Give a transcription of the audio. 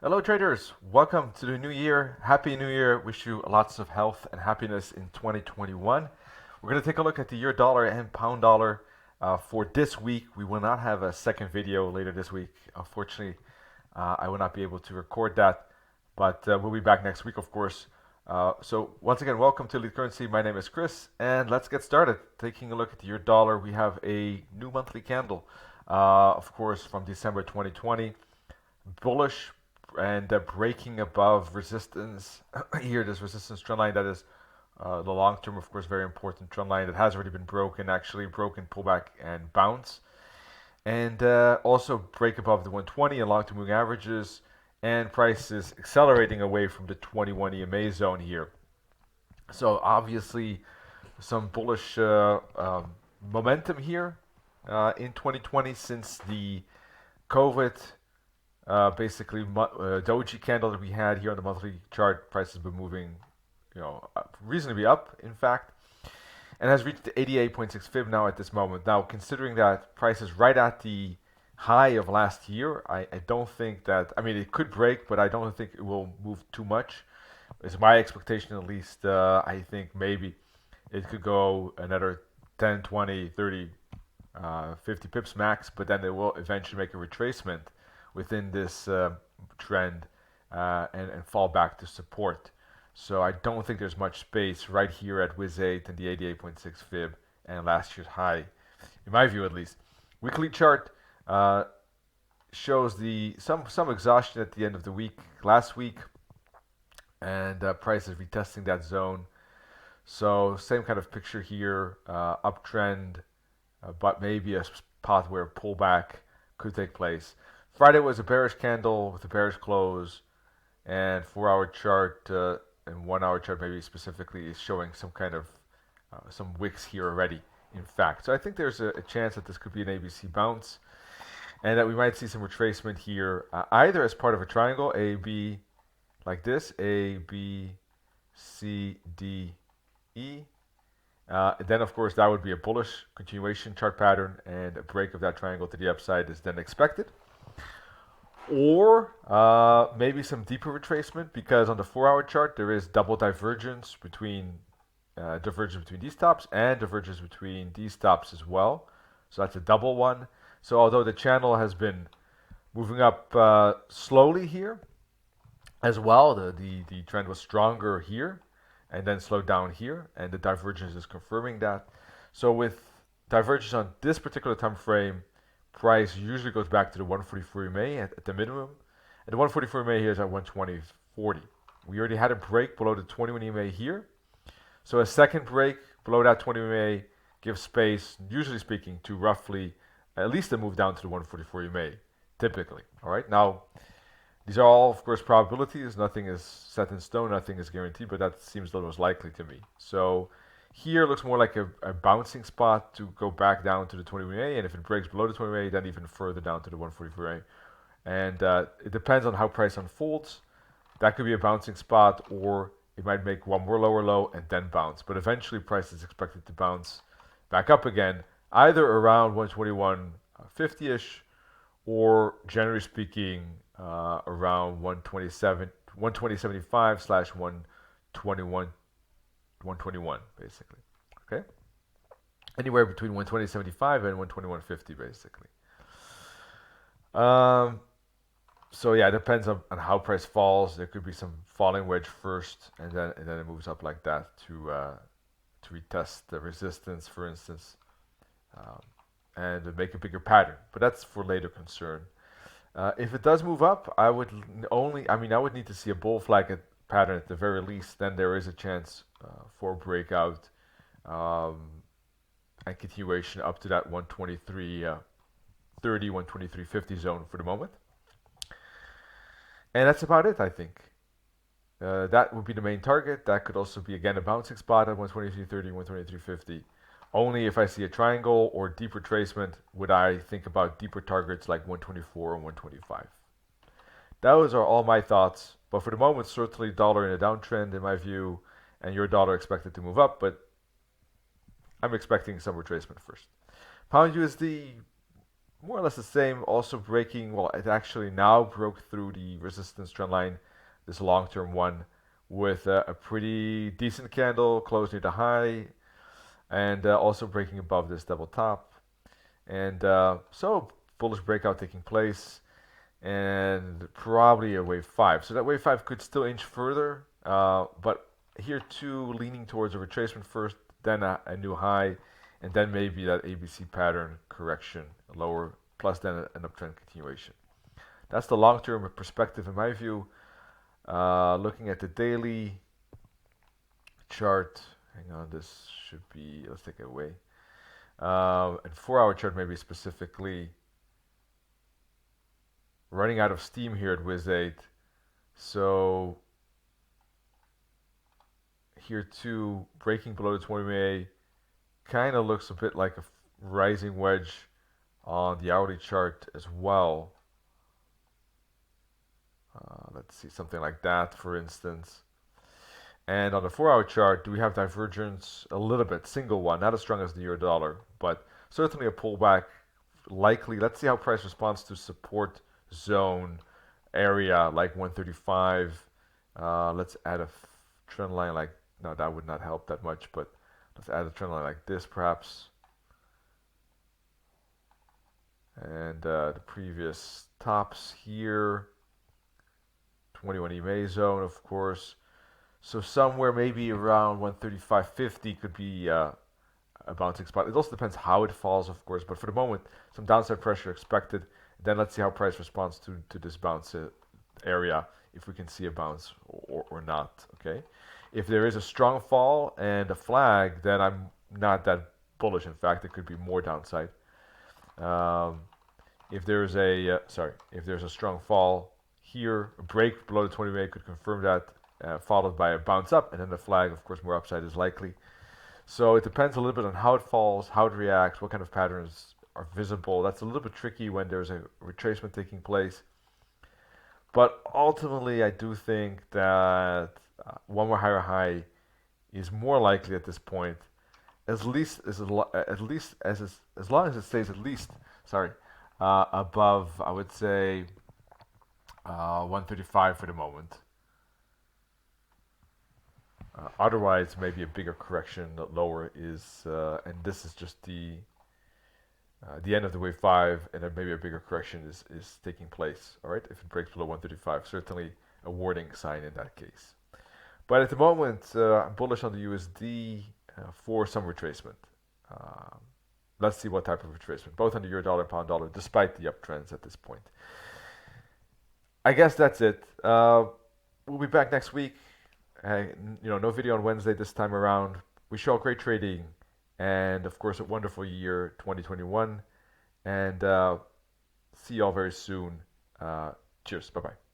Hello, traders. Welcome to the new year. Happy New Year. Wish you lots of health and happiness in 2021. We're going to take a look at the euro dollar and pound dollar for this week. We will not have a second video later this week. Unfortunately, I will not be able to record that, but we'll be back next week, of course. So once again, welcome to Elite Currency. My name is Chris, and let's get started. Taking a look at the euro dollar, we have a new monthly candle, of course, from December 2020. Bullish and breaking above resistance here. This resistance trend line that is the long term, of course, very important trend line that has already been broken, actually broken, pullback, and bounce. And also break above the 120 and long term moving averages, and prices accelerating away from the 21 EMA zone here. So obviously, some bullish momentum here in 2020 since the COVID basically doji candle that we had here on the monthly chart. Price has been moving, reasonably up, in fact, and has reached the 88.6 fib now at this moment. Now, considering that price is right at the high of last year, I don't think that, I mean, it could break, but I don't think it will move too much. It's my expectation, at least. I think maybe it could go another 10, 20, 30, 50 pips max, but then it will eventually make a retracement within this trend and fall back to support. So I don't think there's much space right here at WIZ8 and the 88.6 fib and last year's high, in my view at least. Weekly chart shows some exhaustion at the end of the week last week, and price is retesting that zone. So same kind of picture here, uptrend, but maybe a spot where a pullback could take place. Friday was a bearish candle with a bearish close, and 4-hour chart and 1-hour chart maybe specifically is showing some kind of some wicks here already, in fact. So I think there's a chance that this could be an ABC bounce, and that we might see some retracement here, either as part of a triangle, A, B, like this, A, B, C, D, E. Then, of course, that would be a bullish continuation chart pattern, and a break of that triangle to the upside is then expected. Or maybe some deeper retracement, because on the 4-hour chart there is double divergence between these tops and divergence between these tops as well. So that's a double one. So although the channel has been moving up slowly here as well, the trend was stronger here and then slowed down here, and the divergence is confirming that. So with divergence on this particular time frame, price usually goes back to the 144 EMA at the minimum. And the 144 EMA here is at 120.40. We already had a break below the 21 EMA here. So a second break below that 20 EMA gives space, usually speaking, to roughly at least a move down to the 144 EMA, typically. All right. Now, these are all, of course, probabilities. Nothing is set in stone. Nothing is guaranteed, but that seems the most likely to me. So here looks more like a bouncing spot to go back down to the 20 EMA, and if it breaks below the 20 EMA, then even further down to the 144 EMA. And it depends on how price unfolds. That could be a bouncing spot, or it might make one more lower low and then bounce. But eventually, price is expected to bounce back up again, either around 121.50-ish, or generally speaking, around 120.75 slash 121, basically. Okay, anywhere between 120.75 and 121.50, basically. So yeah, it depends on how price falls. There could be some falling wedge first, and then it moves up like that to retest the resistance, for instance, and make a bigger pattern. But that's for later concern. If it does move up, I would need to see a bull flag pattern at the very least. Then there is a chance for breakout and continuation up to that 123.30, 123.50 zone for the moment. And that's about it, I think. That would be the main target. That could also be, again, a bouncing spot at 123.30, 123.50. Only if I see a triangle or deep retracement would I think about deeper targets like 124 and 125. Those are all my thoughts. But for the moment, certainly dollar in a downtrend in my view, and your dollar expected to move up, but I'm expecting some retracement first. Pound USD, more or less the same, also breaking, well, it actually now broke through the resistance trend line, this long-term one, with a pretty decent candle, closed near the high, and also breaking above this double top. And so bullish breakout taking place, and probably a wave 5. So that wave 5 could still inch further, but here too, leaning towards a retracement first, then a new high, and then maybe that ABC pattern correction lower, plus then an uptrend continuation. That's the long-term perspective in my view. Looking at the daily chart, hang on, this should be, let's take it away. And 4-hour chart maybe specifically, running out of steam here at Wiz8. So here too, breaking below the 20 MA kind of looks a bit like a rising wedge on the hourly chart as well. Let's see, something like that, for instance. And on the 4-hour chart, do we have divergence? A little bit, single one, not as strong as the euro dollar, but certainly a pullback likely. Let's see how price responds to support zone area like 135. Let's add a trend line like, no, that would not help that much, but let's add a trend line like this perhaps. And the previous tops here, 21 EMA zone, of course. So somewhere maybe around 135.50 could be a bouncing spot. It also depends how it falls, of course, but for the moment, some downside pressure expected. Then let's see how price responds to this bounce area, if we can see a bounce or not, okay? If there is a strong fall and a flag, then I'm not that bullish. In fact, it could be more downside. If there's a strong fall here, a break below the 20 MA could confirm that, followed by a bounce up, and then the flag, of course, more upside is likely. So it depends a little bit on how it falls, how it reacts, what kind of patterns are visible. That's a little bit tricky when there's a retracement taking place. But ultimately, I do think that one more higher high is more likely at this point, as long as it stays above, I would say 135 for the moment. Otherwise, maybe a bigger correction lower is, and this is just the end of the wave 5, and then maybe a bigger correction is taking place. All right, if it breaks below 135, certainly a warning sign in that case. But at the moment, I'm bullish on the USD for some retracement. Let's see what type of retracement, both on the euro dollar and pound dollar, despite the uptrends at this point. I guess that's it. We'll be back next week. No video on Wednesday this time around. Wish you all great trading, and of course a wonderful year 2021. And see you all very soon. Cheers. Bye bye.